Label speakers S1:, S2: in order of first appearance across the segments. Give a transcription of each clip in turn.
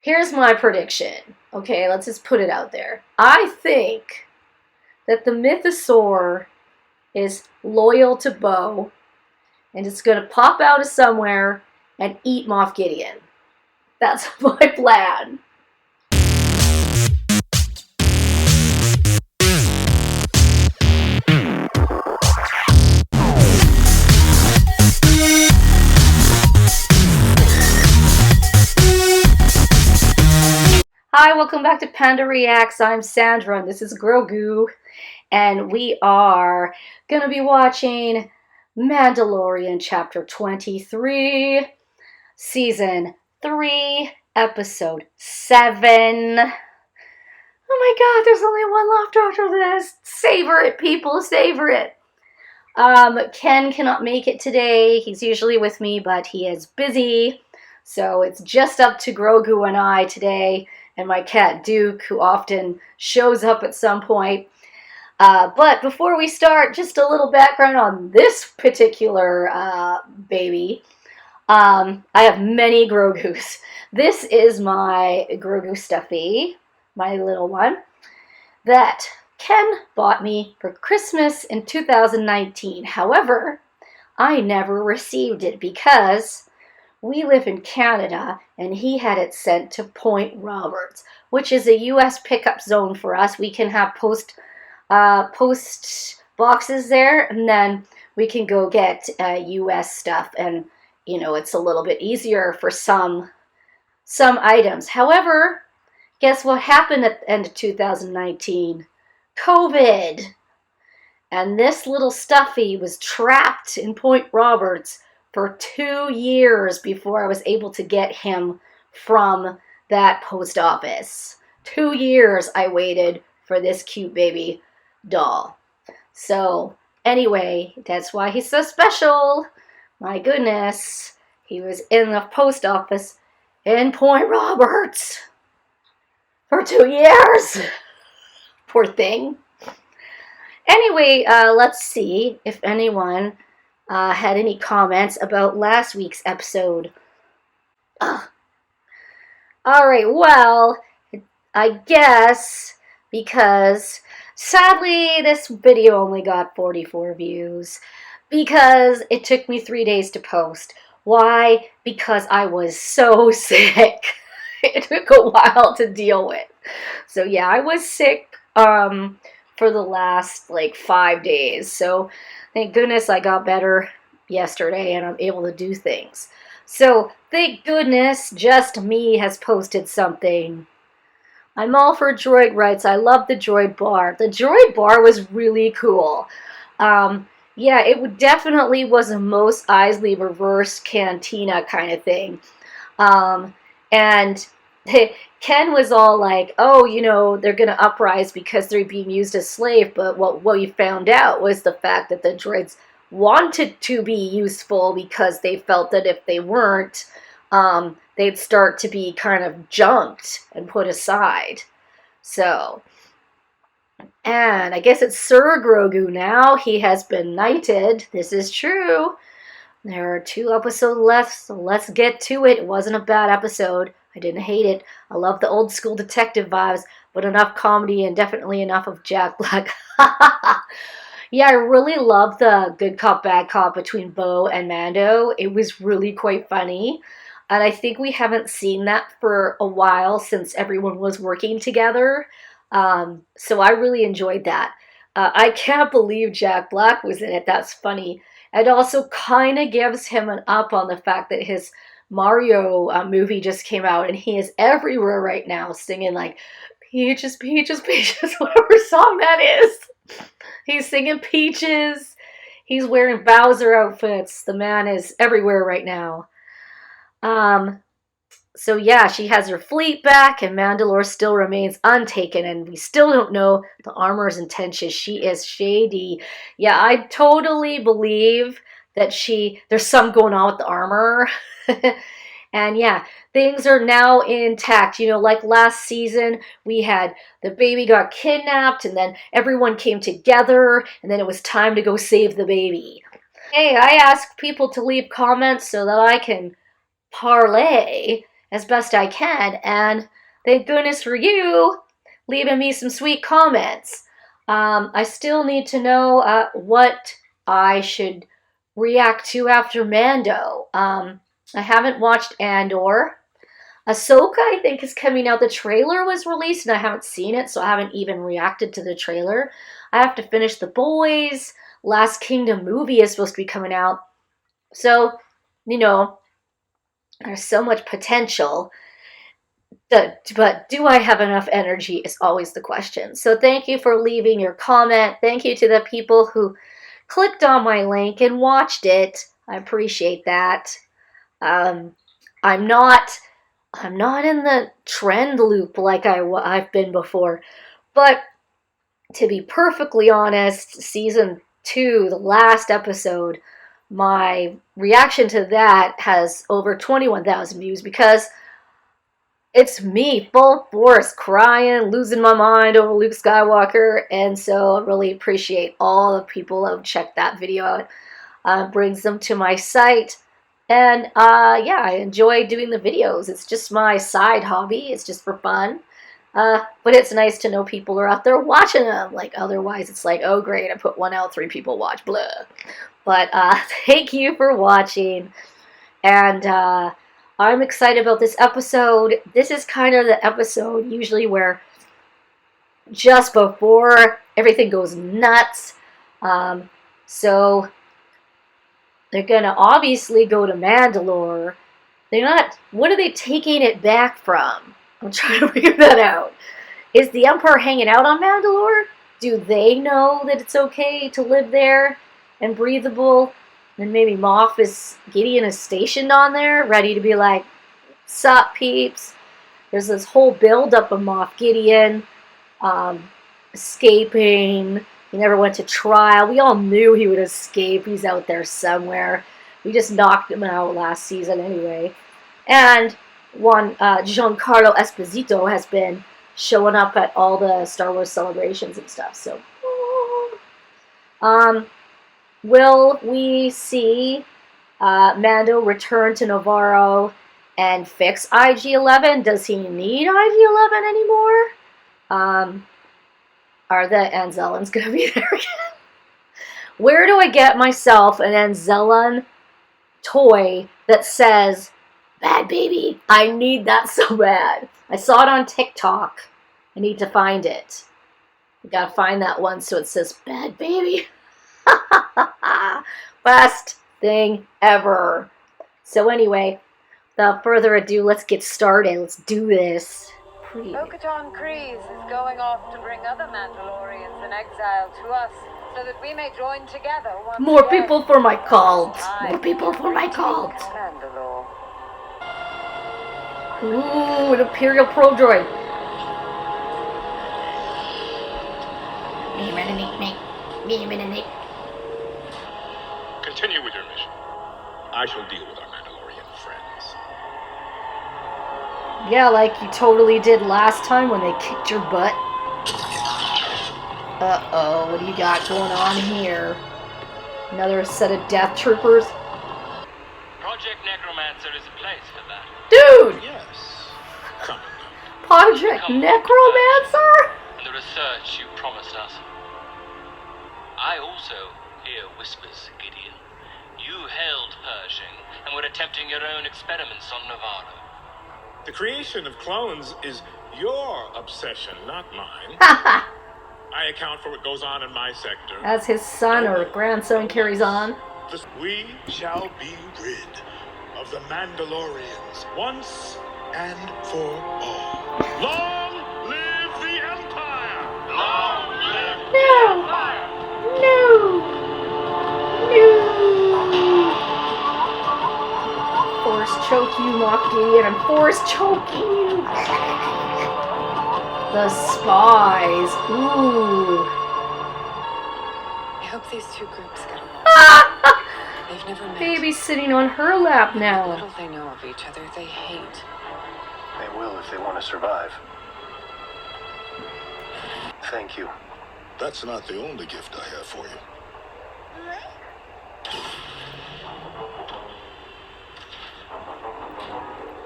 S1: Here's my prediction. Okay, let's just put it out there. I think that the Mythosaur is loyal to Bo, and it's going to pop out of somewhere and eat MAF Gideon. That's my plan. Hi, welcome back to Panda Reacts. I'm Sandra, and this is Grogu, and we are going to be watching Mandalorian Chapter 23, Season 3, Episode 7. Oh my god, there's only one left after this. Savor it, people, savor it. Ken cannot make it today. He's usually with me, but he is busy. So it's just up to Grogu and I today, and my cat Duke, who often shows up at some point. But before we start, just a little background on this particular baby. I have many Grogus. This is my Grogu stuffy, my little one, that Ken bought me for Christmas in 2019. However, I never received it because we live in Canada, and he had it sent to Point Roberts, which is a U.S. pickup zone for us. We can have post boxes there, and then we can go get U.S. stuff, and you know, it's a little bit easier for some items. However, guess what happened at the end of 2019? COVID. And this little stuffy was trapped in Point Roberts for 2 years before I was able to get him from that post office. 2 years I waited for this cute baby doll. So anyway, that's why he's so special. My goodness, he was in the post office in Point Roberts for 2 years. Poor thing. Anyway, let's see if anyone had any comments about last week's episode. Alright, well, I guess because sadly this video only got 44 views because it took me 3 days to post. Why? Because I was so sick. It took a while to deal with. So yeah, I was sick for the last like 5 days. So thank goodness I got better yesterday and I'm able to do things. So thank goodness Just Me has posted something. I'm all for droid rights. I love the droid bar. The droid bar was really cool. Yeah, it definitely was a Mos Eisley reverse cantina kind of thing. And Ken was all like, oh, you know, they're going to uprise because they're being used as slave. But what we found out was the fact that the droids wanted to be useful because they felt that if they weren't, they'd start to be kind of junked and put aside. So, and I guess it's Sir Grogu now. He has been knighted. This is true. There are 2 episodes left, so let's get to it. It wasn't a bad episode. I didn't hate it. I love the old school detective vibes, but enough comedy and definitely enough of Jack Black. Yeah, I really love the good cop, bad cop between Bo and Mando. It was really quite funny. And I think we haven't seen that for a while since everyone was working together. So I really enjoyed that. I can't believe Jack Black was in it. That's funny. It also kind of gives him an up on the fact that his Mario movie just came out and he is everywhere right now singing like Peaches, Peaches, Peaches, whatever song that is. He's singing Peaches. He's wearing Bowser outfits. The man is everywhere right now. So yeah, she has her fleet back and Mandalore still remains untaken and we still don't know the armor's intentions. She is shady. Yeah, I totally believe that there's something going on with the armor. And yeah, things are now intact. You know, like last season, we had the baby got kidnapped and then everyone came together and then it was time to go save the baby. Hey, I ask people to leave comments so that I can parlay as best I can. And thank goodness for you leaving me some sweet comments. I still need to know what I should react to after Mando. I haven't watched Andor. Ahsoka, I think, is coming out. The trailer was released and I haven't seen it, so I haven't even reacted to the trailer. I have to finish The Boys. Last Kingdom movie is supposed to be coming out. So, you know, there's so much potential. But do I have enough energy is always the question. So thank you for leaving your comment. Thank you to the people who clicked on my link and watched it. I appreciate that. I'm not in the trend loop like I've been before. But to be perfectly honest, season 2, the last episode, my reaction to that has over 21,000 views because it's me, full force, crying, losing my mind over Luke Skywalker, and so I really appreciate all the people who have checked that video out. Brings them to my site, and yeah, I enjoy doing the videos. It's just my side hobby. It's just for fun, but it's nice to know people are out there watching them. Like otherwise, it's like, oh great, I put one out, 3 people watch, blah. But thank you for watching, and I'm excited about this episode. This is kind of the episode usually where just before everything goes nuts. So they're going to obviously go to Mandalore. They're not... What are they taking it back from? I'm trying to figure that out. Is the Empire hanging out on Mandalore? Do they know that it's okay to live there and breathable? And maybe MAF Gideon is stationed on there, ready to be like, sup peeps. There's this whole build-up of MAF Gideon escaping. He never went to trial. We all knew he would escape. He's out there somewhere. We just knocked him out last season anyway. And Giancarlo Esposito has been showing up at all the Star Wars celebrations and stuff. So, will we see Mando return to Navarro and fix IG-11? Does he need IG-11 anymore? Are the Anzellans going to be there again? Where do I get myself an Anzellan toy that says, "Bad baby"? I need that so bad. I saw it on TikTok. I need to find it. I gotta find that one so it says, "Bad baby." Best thing ever. So anyway, without further ado, let's get started. Let's do this.
S2: Bo-Katan Kryze is going off to bring other Mandalorians in exile to us so that we may join together once
S1: More
S2: again.
S1: people for my cult. More people for my cult.
S2: Mandalore.
S1: Ooh, an Imperial Pro Droid.
S3: Continue with your mission. I shall deal with our Mandalorian friends.
S1: Yeah, like you totally did last time when they kicked your butt. Uh-oh, what do you got going on here? Another set of death troopers?
S4: Project Necromancer is a place for that.
S1: Dude!
S3: Yes. Come.
S1: Project Necromancer?
S4: And the research you promised us. I also hear whispers, Gideon. You held Pershing and were attempting your own experiments on Navarro.
S3: The creation of clones is your obsession, not mine. I account for what goes on in my sector.
S1: As his son or grandson carries on.
S3: We shall be rid of the Mandalorians once and for all. Long live the Empire! Long live the Empire!
S1: No! Force choke you, Moff Gideon. I'm force choking you. The spies. Ooh.
S2: I hope these two groups get along. They've never met.
S1: Baby's sitting on her lap
S2: The
S1: now.
S2: little they know of each other, they hate.
S5: They will if they want to survive. Thank you.
S3: That's not the only gift I have for you.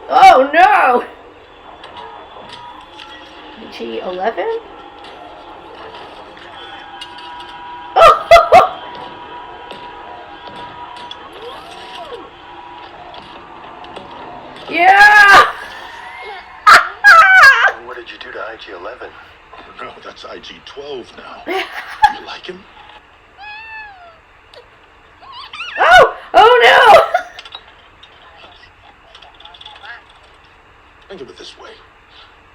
S1: Oh no! IG-11? Yeah!
S5: What did you do to IG-11?
S3: No, that's IG-12 now. You like him?
S1: Oh! Oh no!
S3: Think of it this way.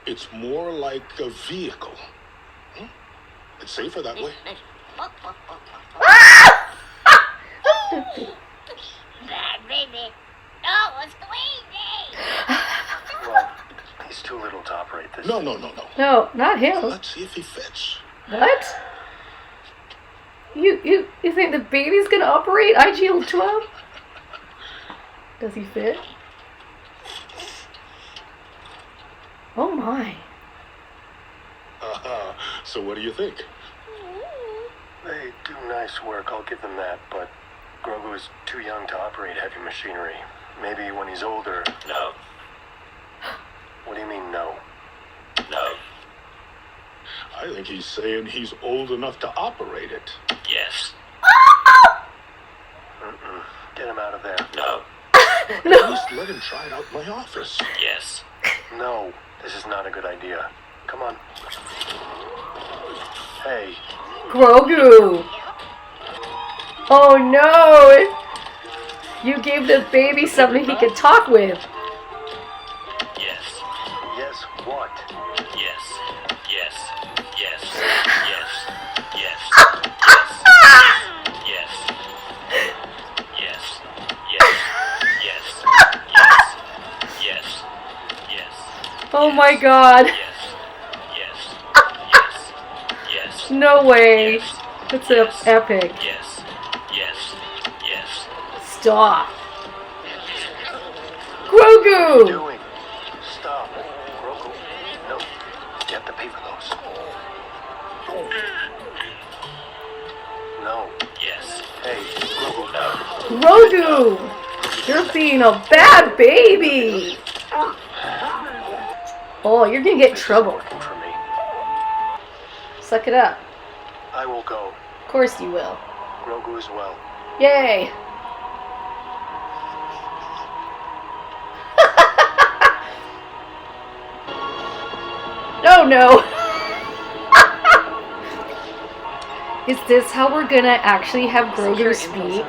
S3: It's more like a vehicle. It's safer that way.
S6: Bad baby. No, it's squeezy.
S5: Well, he's too little to operate this.
S3: No.
S1: No, not him.
S3: Let's see if he fits.
S1: What? You think the baby's gonna operate IG-12? Does he fit? Oh my.
S3: So what do you think?
S5: They do nice work, I'll give them that, but Grogu is too young to operate heavy machinery. Maybe when he's older.
S4: No.
S5: What do you mean, no?
S4: No.
S3: I think he's saying he's old enough to operate it.
S4: Yes.
S5: Mm-mm. Get him out of there.
S4: No.
S3: At least let him try it out in my office.
S4: Yes.
S5: No, this is not a good idea. Come on. Hey,
S1: Grogu! Oh no! You gave the baby something he could talk with.
S4: Yes.
S5: yes, what?
S4: Yes. Yes. Yes. Yes. Yes. Yes. Yes. Yes. Yes. Yes. Yes. Yes.
S1: Oh my god.
S4: Yes. Yes. Yes. Yes.
S1: No way.
S4: Yes.
S1: That's
S4: Yes.
S1: epic.
S4: Yes. Yes. Yes.
S1: Stop.
S5: What are you
S1: Grogu!
S5: doing? Stop. Grogu. No, you have to pay for those. No.
S4: Yes.
S5: Hey, Grogu.
S4: No.
S1: Grogu! You're being a bad baby! Oh, you're gonna get in
S5: This is
S1: trouble.
S5: working for me.
S1: Suck it up.
S5: I will go.
S1: Of course you will.
S5: Grogu as well.
S1: Yay! Oh no! Is this how we're gonna actually have Grogu speak?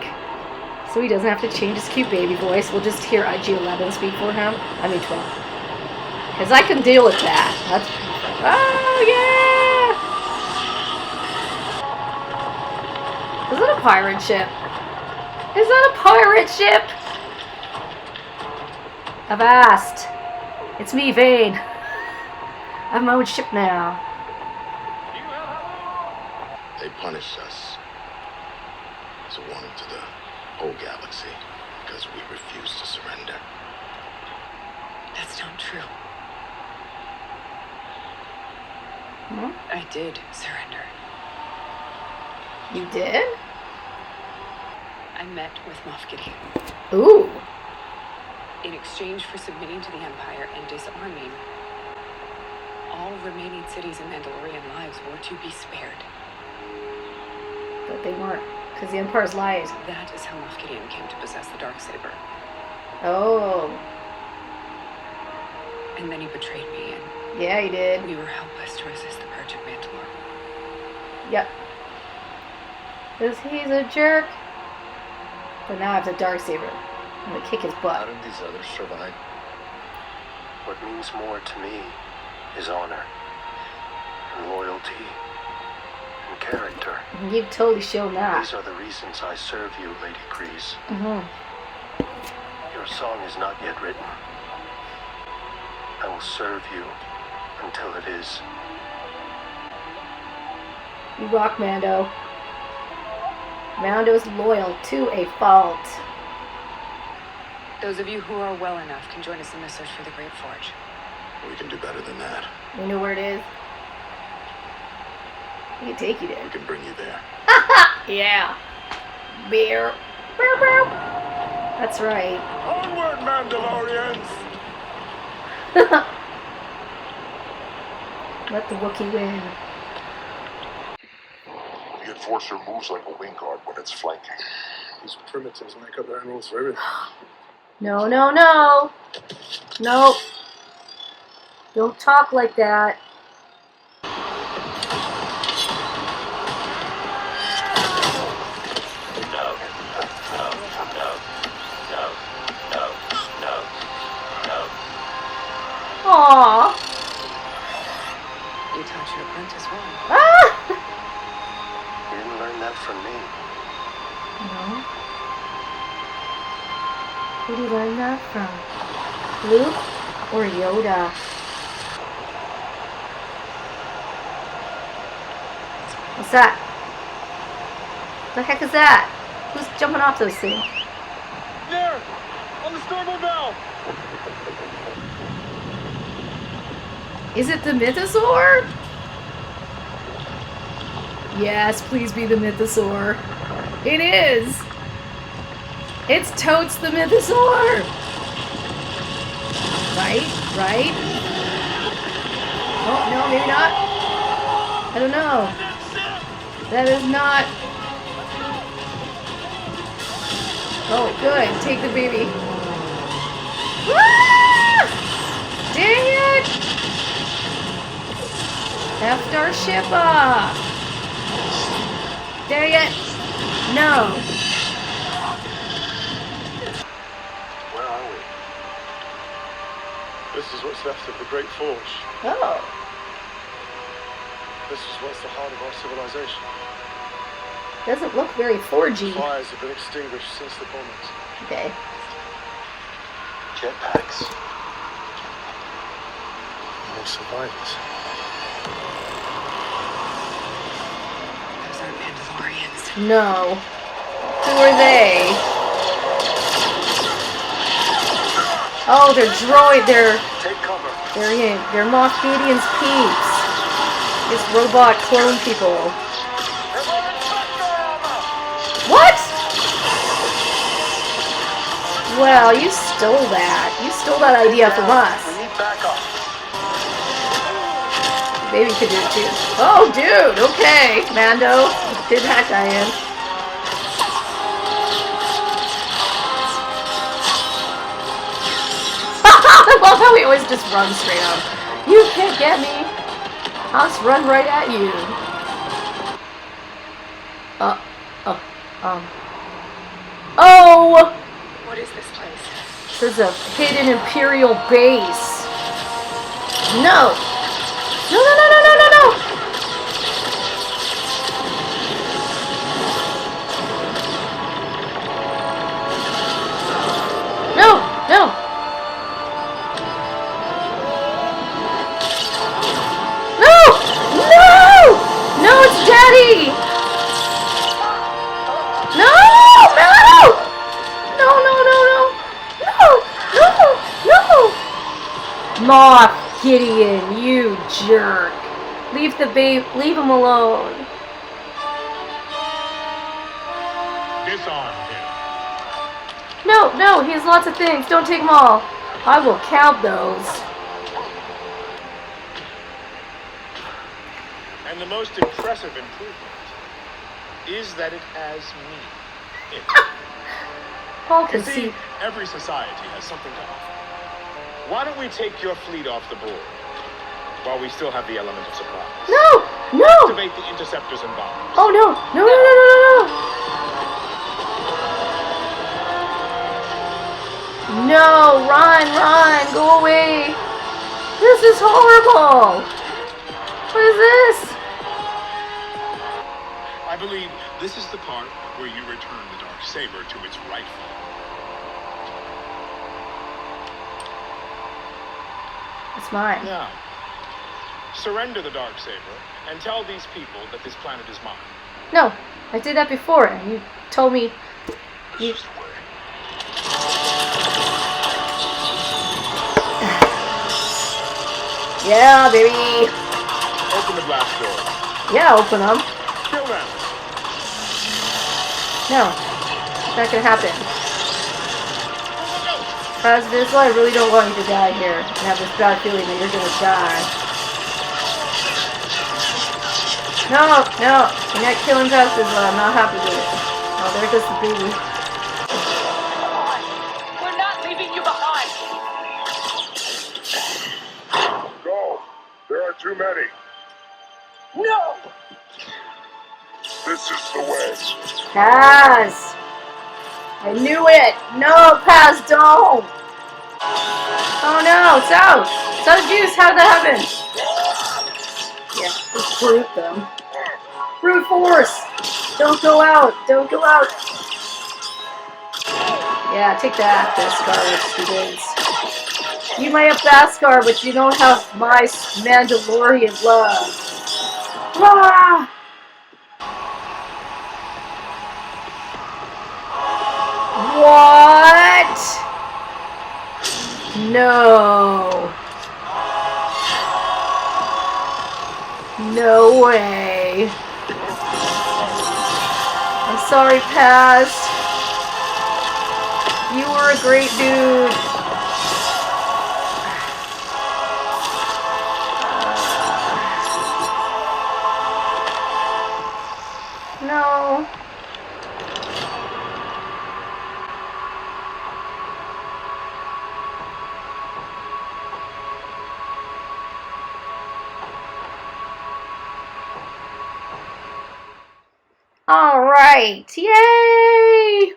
S1: So he doesn't have to change his cute baby voice. We'll just hear IG-11 speak for him. I mean 12. Because I can deal with that. That's... Oh yeah! Is that a pirate ship? Is that a pirate ship? Avast! It's me, Vane. I have my own ship now.
S3: They punished us as a warning to the whole galaxy because we refused to surrender.
S7: That's not true.
S1: Hmm?
S7: I did surrender.
S1: You did?
S7: I met with MAF Gideon.
S1: Ooh.
S7: In exchange for submitting to the Empire and disarming, all remaining cities and Mandalorian lives were to be spared.
S1: But they weren't. Because the Empire's lies.
S7: That is how MAF Gideon came to possess the Darksaber.
S1: Oh.
S7: And then he betrayed me, and
S1: Yeah, he did.
S7: we were helpless to resist the purge of Mandalore.
S1: Yep. Because he's a jerk. But now I have the Darksaber. I'm gonna kick his
S5: How
S1: butt.
S5: did these others survive? What means more to me is honor, and loyalty, and character.
S1: You've totally shown that.
S5: These are the reasons I serve you, Lady Kreese.
S1: Mm-hmm.
S5: Your song is not yet written. I will serve you until it is.
S1: You rock, Mando. Mando is loyal to a fault.
S7: Those of you who are well enough can join us in the search for the Great Forge.
S3: We can do better than that.
S1: We know where it is. We can take you
S3: We
S1: there.
S3: can bring you there.
S1: Yeah. Beer. Bow, bow. That's right.
S3: Onward, Mandalorians!
S1: Let the Wookiee win.
S3: The Enforcer moves like a wing guard when it's flanking. These primitives make up their own rules for everything.
S1: No, no, no. Nope. Don't talk like that. Aww.
S7: You taught your apprentice well.
S1: Ah!
S5: You didn't learn that from me.
S1: No. Who did you learn that from? Luke or Yoda? What's that? What the heck is that? Who's jumping off those things?
S3: There! On the starboard bow!
S1: Is it the Mythosaur? Yes, please be the Mythosaur. It is! It's totes the Mythosaur! Right? Right? Oh, no, maybe not. I don't know. That is not... Oh, good. Take the baby. Ah! Dang it! Effed our ship up! Dang it! No!
S5: Where are we?
S3: This is what's left of the Great Forge.
S1: Oh.
S3: This is what's the heart of our civilization.
S1: Doesn't look very 4G.
S3: Fires have been extinguished since the bombings.
S1: Okay.
S5: Jetpacks.
S3: No survivors.
S7: Those aren't Mandalorians.
S1: No. Who are they? Oh, they're droid.
S5: Take cover.
S1: They're MAF Gideon's peeps. It's robot clone people. What? Well, you stole that. You stole that idea from us.
S5: We need backup.
S1: Maybe you could do it too. Oh, dude. Okay, Mando. Did that guy in. I love how he always just runs straight up. You can't get me. I'll just run right at you. Oh!
S7: What is this place?
S1: There's a hidden Imperial base. No! No, no, no, no, no, no, no! No! No! No! No! No, it's Daddy! No! No! No, no, no, no! No! No! No! MAF Gideon, you jerk. Leave the babe, leave him alone.
S3: Disarm him.
S1: No, no, he has lots of things. Don't take them all. I will count those.
S3: And the most impressive improvement is that it has me in it.
S1: Paul can
S3: You see, every society has something to offer. Why don't we take your fleet off the board while we still have the element of surprise?
S1: No! No!
S3: Activate the interceptors and bombs.
S1: Oh no! No, no, no, no, no, no! No! Run, run! Go away! This is horrible! What is this?
S3: I believe this is the part where you return the dark saber to its rightful.
S1: It's mine.
S3: Now, surrender the dark saber and tell these people that this planet is mine.
S1: No, I did that before, and you told me. You...
S3: This is the way.
S1: Yeah, baby.
S3: Open the blast doors.
S1: Yeah, open them.
S3: Kill them.
S1: No, it's not gonna happen. Paz Vizsla, I really don't want you to die here. I have this bad feeling that you're gonna die. No, no, you're not killing Paz Vizsla. I'm not happy with it. Oh, there goes the baby.
S8: We're not leaving you behind.
S3: Go! There are too many.
S8: No!
S3: This is the way.
S1: Paz! I knew it! No, Paz, don't! Oh no, So Juice, how did that happen? Yeah, just brute them. Brute force! Don't go out! Don't go out! Yeah, take that, Beskar, students. You might have Beskar, but you don't have my Mandalorian love. Ah! What? No. No way. I'm sorry, Paz. You were a great dude. No. Alright, yay!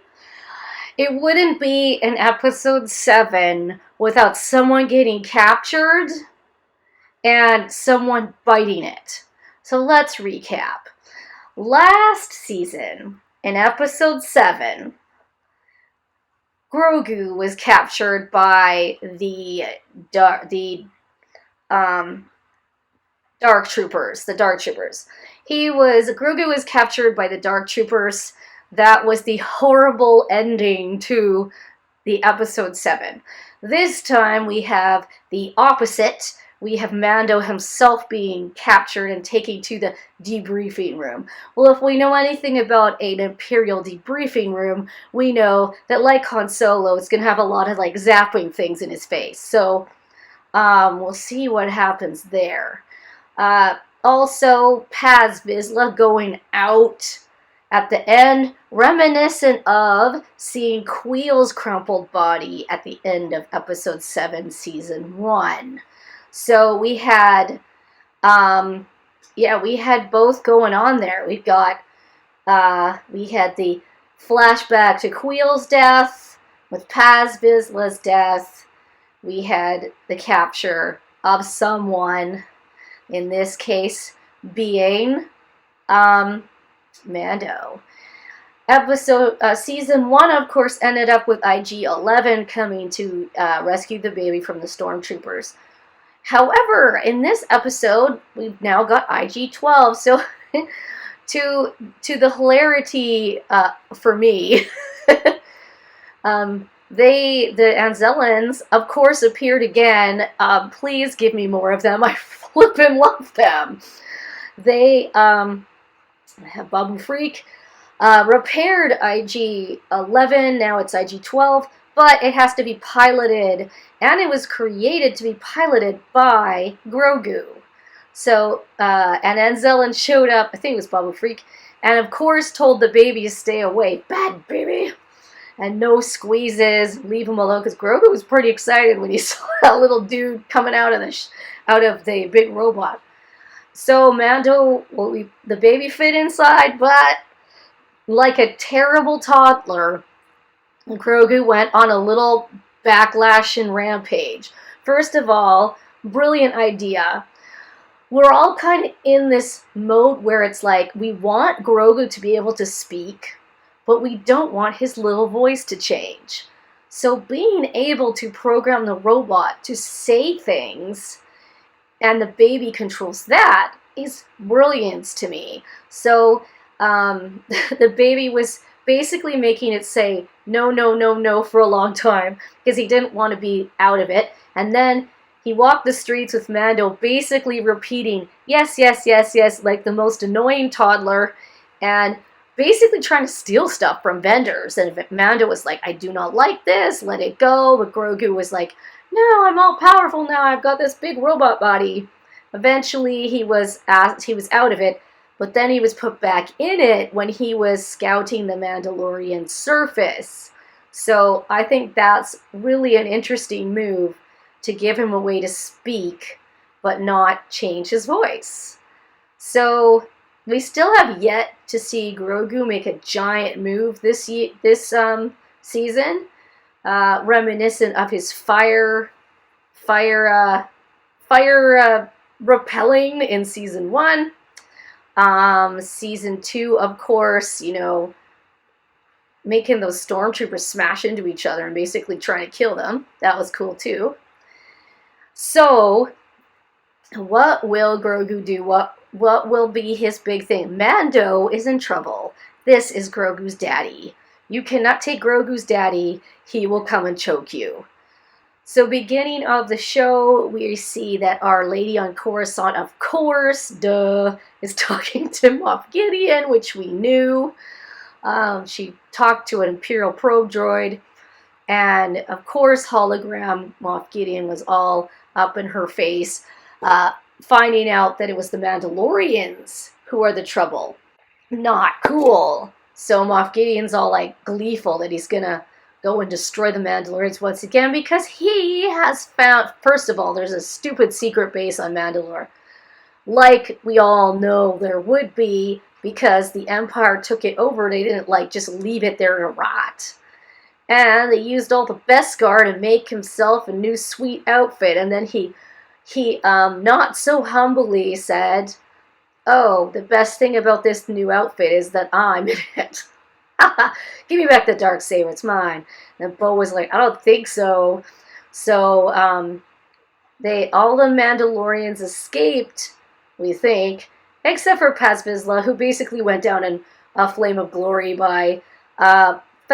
S1: It wouldn't be an episode 7 without someone getting captured and someone biting it. So let's recap. Last season, in episode 7, Grogu was captured by the Dark Troopers. Grogu was captured by the Dark Troopers. That was the horrible ending to the episode 7. This time we have the opposite. We have Mando himself being captured and taken to the debriefing room. Well, if we know anything about an Imperial debriefing room, we know that, like Han Solo, it's going to have a lot of like zapping things in his face. So we'll see what happens there. Also, Paz Vizsla going out at the end, reminiscent of seeing Queel's crumpled body at the end of episode 7, season 1. So we had, we had both going on there. We had the flashback to Queel's death with Paz Vizsla's death. We had the capture of someone, in this case being Mando. Season 1, of course, ended up with IG-11 coming to rescue the baby from the stormtroopers. However, in this episode, we've now got IG-12, so to the hilarity for me, the Anzellans, of course, appeared again. Please give me more of them. I flippin' love them. They have Babu Freak repaired IG-11. Now it's IG-12, but it has to be piloted, and it was created to be piloted by Grogu. So, and Anzellan showed up, I think it was Babu Freak, and of course told the baby to stay away. Bad baby! And no squeezes, leave him alone, because Grogu was pretty excited when he saw that little dude coming out of the big robot. So Mando, the baby fit inside, but like a terrible toddler, Grogu went on a little backlash and rampage. First of all, brilliant idea. We're all kind of in this mode where it's like, we want Grogu to be able to speak, but we don't want his little voice to change. So being able to program the robot to say things, and the baby controls that, is brilliance to me. So the baby was basically making it say no, no, no, no for a long time because he didn't want to be out of it. And then he walked the streets with Mando basically repeating yes, yes, yes, yes, like the most annoying toddler. And basically trying to steal stuff from vendors. And Mando was like, I do not like this, let it go. But Grogu was like, no, I'm all powerful now. I've got this big robot body. Eventually, he was out of it, but then he was put back in it when he was scouting the Mandalorian surface. So I think that's really an interesting move, to give him a way to speak, but not change his voice. So we still have yet to see Grogu make a giant move this season, reminiscent of his fire repelling in season 1. Season 2, of course, making those stormtroopers smash into each other and basically trying to kill them. That was cool too. So, what will Grogu do? What will be his big thing? Mando is in trouble. This is Grogu's daddy. You cannot take Grogu's daddy. He will come and choke you. So, beginning of the show, we see that Our Lady on Coruscant, of course, is talking to MAF Gideon, which we knew. She talked to an Imperial probe droid. And, of course, hologram MAF Gideon was all up in her face, finding out that it was the Mandalorians who are the trouble. Not cool. So MAF Gideon's all like gleeful that he's gonna go and destroy the Mandalorians once again, because he has found, first of all, there's a stupid secret base on Mandalore. Like we all know there would be, because the Empire took it over. They didn't just leave it there to rot. And they used all the Beskar to make himself a new sweet outfit. And then he not so humbly said, oh, the best thing about this new outfit is that I'm in it. Give me back the Darksaber, it's mine. And Bo was like, I don't think so. So all the Mandalorians escaped, we think, except for Paz Vizsla, who basically went down in a flame of glory by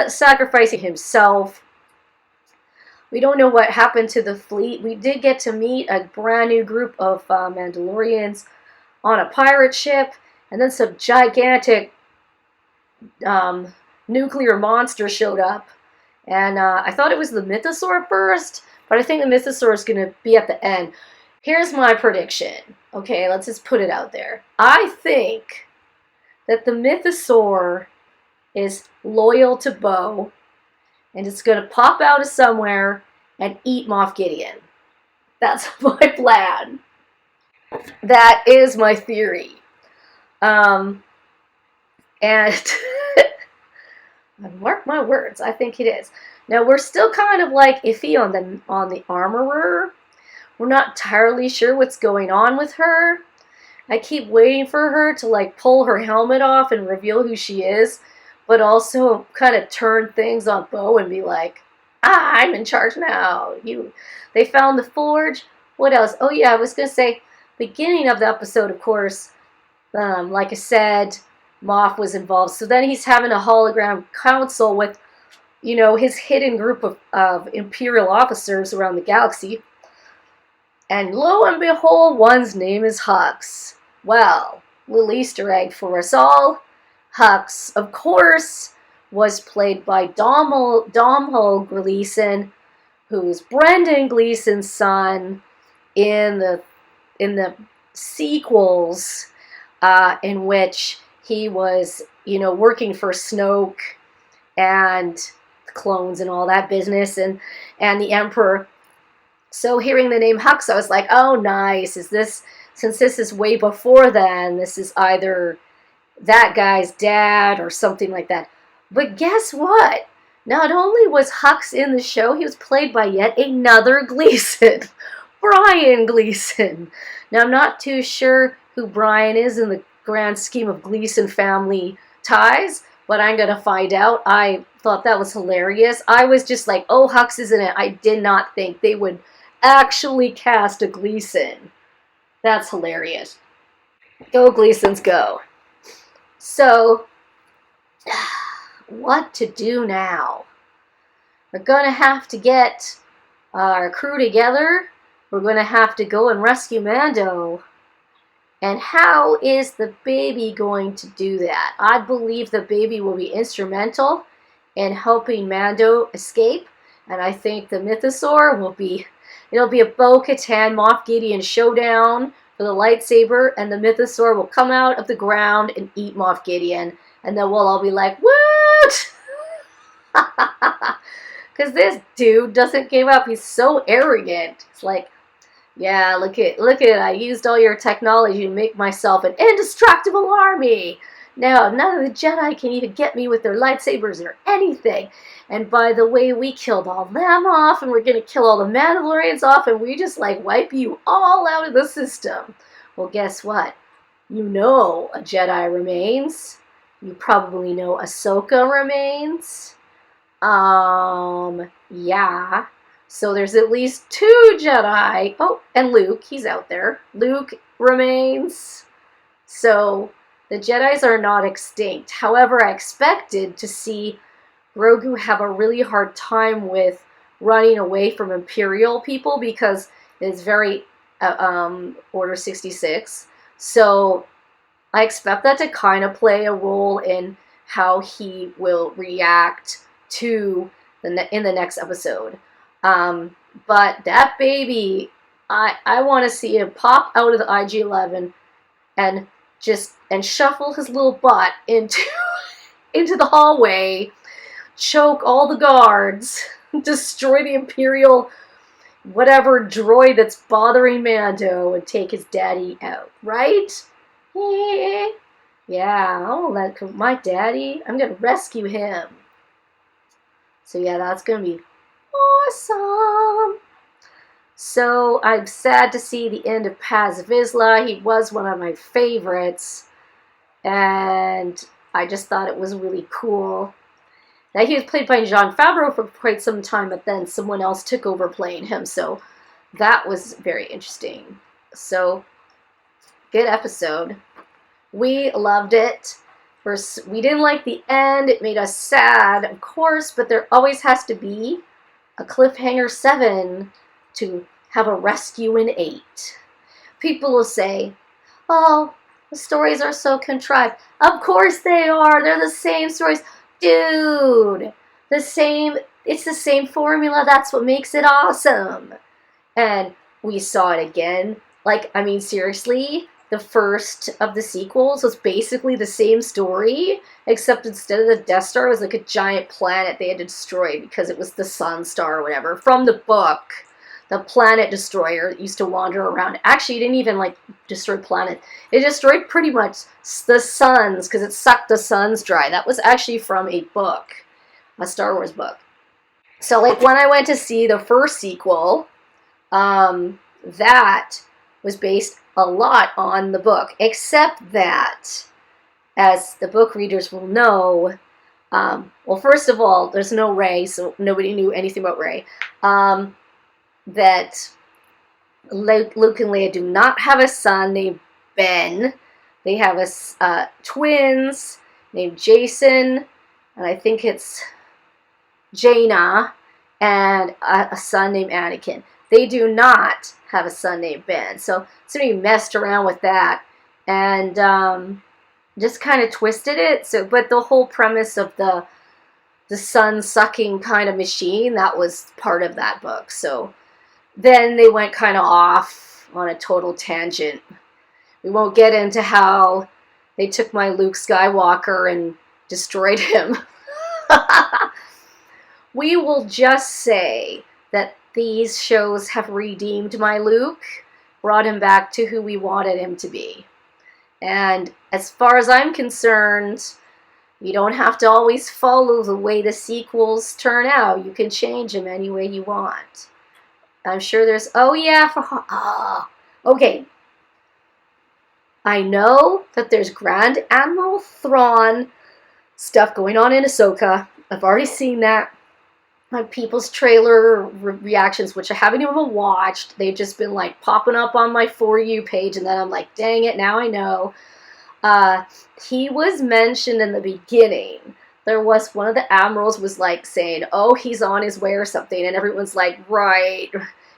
S1: sacrificing himself. We don't know what happened to the fleet. We did get to meet a brand new group of Mandalorians on a pirate ship, and then some gigantic nuclear monster showed up. And I thought it was the Mythosaur first, but I think the Mythosaur is going to be at the end. Here's my prediction. Okay, let's just put it out there. I think that the Mythosaur is loyal to Bo, and it's going to pop out of somewhere and eat Moff Gideon. That's my plan. That is my theory. And mark my words, I think it is. Now, we're still kind of iffy on the armorer. We're not entirely sure what's going on with her. I keep waiting for her to pull her helmet off and reveal who she is, but also kind of turn things on Bo and be like, I'm in charge now. They found the forge. What else? Oh yeah, I was going to say, beginning of the episode, of course, like I said, Moff was involved. So then he's having a hologram council with, his hidden group of Imperial officers around the galaxy. And lo and behold, one's name is Hux. Well, little Easter egg for us all. Hux, of course, was played by Domhnall Gleeson, who's Brendan Gleeson's son in the sequels, in which he was, working for Snoke and clones and all that business, and the Emperor. So hearing the name Hux, I was like, oh, nice. Since this is way before then, this is either that guy's dad or something like that. But guess what? Not only was Hux in the show, he was played by yet another Gleeson, Brian Gleeson. Now, I'm not too sure who Brian is in the grand scheme of Gleeson family ties, but I'm going to find out. I thought that was hilarious. I was just like, oh, Hux is in it. I did not think they would actually cast a Gleeson. That's hilarious. Go Gleesons, go. So, what to do now? We're going to have to get our crew together. We're going to have to go and rescue Mando. And how is the baby going to do that? I believe the baby will be instrumental in helping Mando escape. And I think the Mythosaur will be, it'll be a Bo-Katan MAF Gideon showdown for the lightsaber. And the Mythosaur will come out of the ground and eat MAF Gideon. And then we'll all be like, what? Because this dude doesn't give up. He's so arrogant. It's like, yeah, look at I used all your technology to make myself an indestructible army. Now, none of the Jedi can even get me with their lightsabers or anything. And by the way, we killed all them off, and we're going to kill all the Mandalorians off, and we just, like, wipe you all out of the system. Well, guess what? You know a Jedi remains. You probably know Ahsoka remains. Yeah. So there's at least 2 Jedi. Oh, and Luke, he's out there. Luke remains. So the Jedis are not extinct. However, I expected to see Grogu have a really hard time with running away from Imperial people because it's very Order 66. So I expect that to kind of play a role in how he will react to in the next episode. But that baby, I want to see him pop out of the IG-11 and shuffle his little butt into the hallway, choke all the guards, destroy the Imperial whatever droid that's bothering Mando, and take his daddy out, right? Yeah, I'll let my daddy, I'm gonna rescue him. So yeah, that's gonna be awesome. So I'm sad to see the end of Paz Vizsla. He was one of my favorites, and I just thought it was really cool. Now, he was played by Jon Favreau for quite some time, but then someone else took over playing him, so that was very interesting. So, good episode. We loved it. We didn't like the end. It made us sad, of course, but there always has to be a cliffhanger 7 to have a rescue in 8. People will say, oh, the stories are so contrived. Of course they are. They're the same stories. Dude, it's the same formula. That's what makes it awesome. And we saw it again. Like, I mean, seriously, the first of the sequels was basically the same story, except instead of the Death Star, it was like a giant planet they had to destroy because it was the Sun Star or whatever. From the book, the planet destroyer used to wander around. Actually, it didn't even, like, destroy planets. It destroyed pretty much the suns because it sucked the suns dry. That was actually from a book, a Star Wars book. So, like, when I went to see the first sequel, that was based a lot on the book, except that, as the book readers will know, well, first of all, there's no Rey, so nobody knew anything about Rey. That Luke and Leia do not have a son named Ben. They have twins named Jason, and I think it's Jaina, and a son named Anakin. They do not have a son named Ben. So somebody messed around with that and just kind of twisted it. So, but the whole premise of the sun-sucking kind of machine, that was part of that book. So then they went kind of off on a total tangent. We won't get into how they took my Luke Skywalker and destroyed him. We will just say that these shows have redeemed my Luke, brought him back to who we wanted him to be. And as far as I'm concerned, you don't have to always follow the way the sequels turn out. You can change them any way you want. I'm sure there's, okay. I know that there's Grand Admiral Thrawn stuff going on in Ahsoka. I've already seen that on people's trailer reactions, which I haven't even watched. They've just been like popping up on my For You page, and then I'm like, dang it, now I know. He was mentioned in the beginning. There was one of the admirals was like saying, oh, he's on his way or something, and everyone's like, right.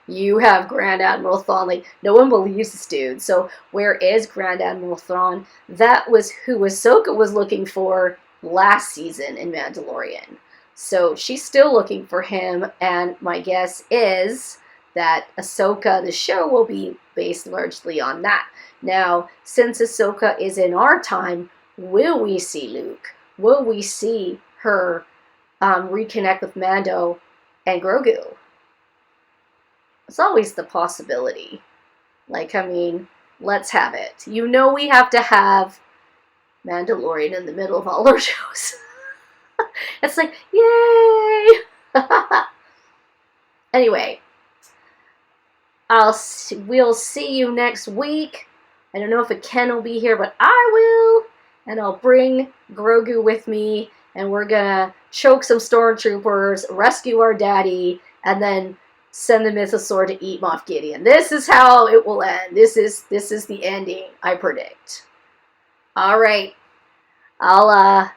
S1: you have Grand Admiral Thrawn. Like, no one believes this dude. So where is Grand Admiral Thrawn? That was who Ahsoka was looking for last season in Mandalorian. So she's still looking for him, and my guess is that Ahsoka, the show, will be based largely on that. Now, since Ahsoka is in our time, will we see Luke? Will we see her reconnect with Mando and Grogu? It's always the possibility. Like, I mean, let's have it. You know we have to have Mandalorian in the middle of all our shows. It's like, yay! Anyway, we'll see you next week. I don't know if Ken will be here, but I will. And I'll bring Grogu with me, and we're gonna choke some stormtroopers, rescue our daddy, and then send the Mythosaur to eat MAF Gideon. This is how it will end. This is the ending, I predict. All right. I'll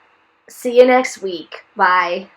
S1: see you next week. Bye.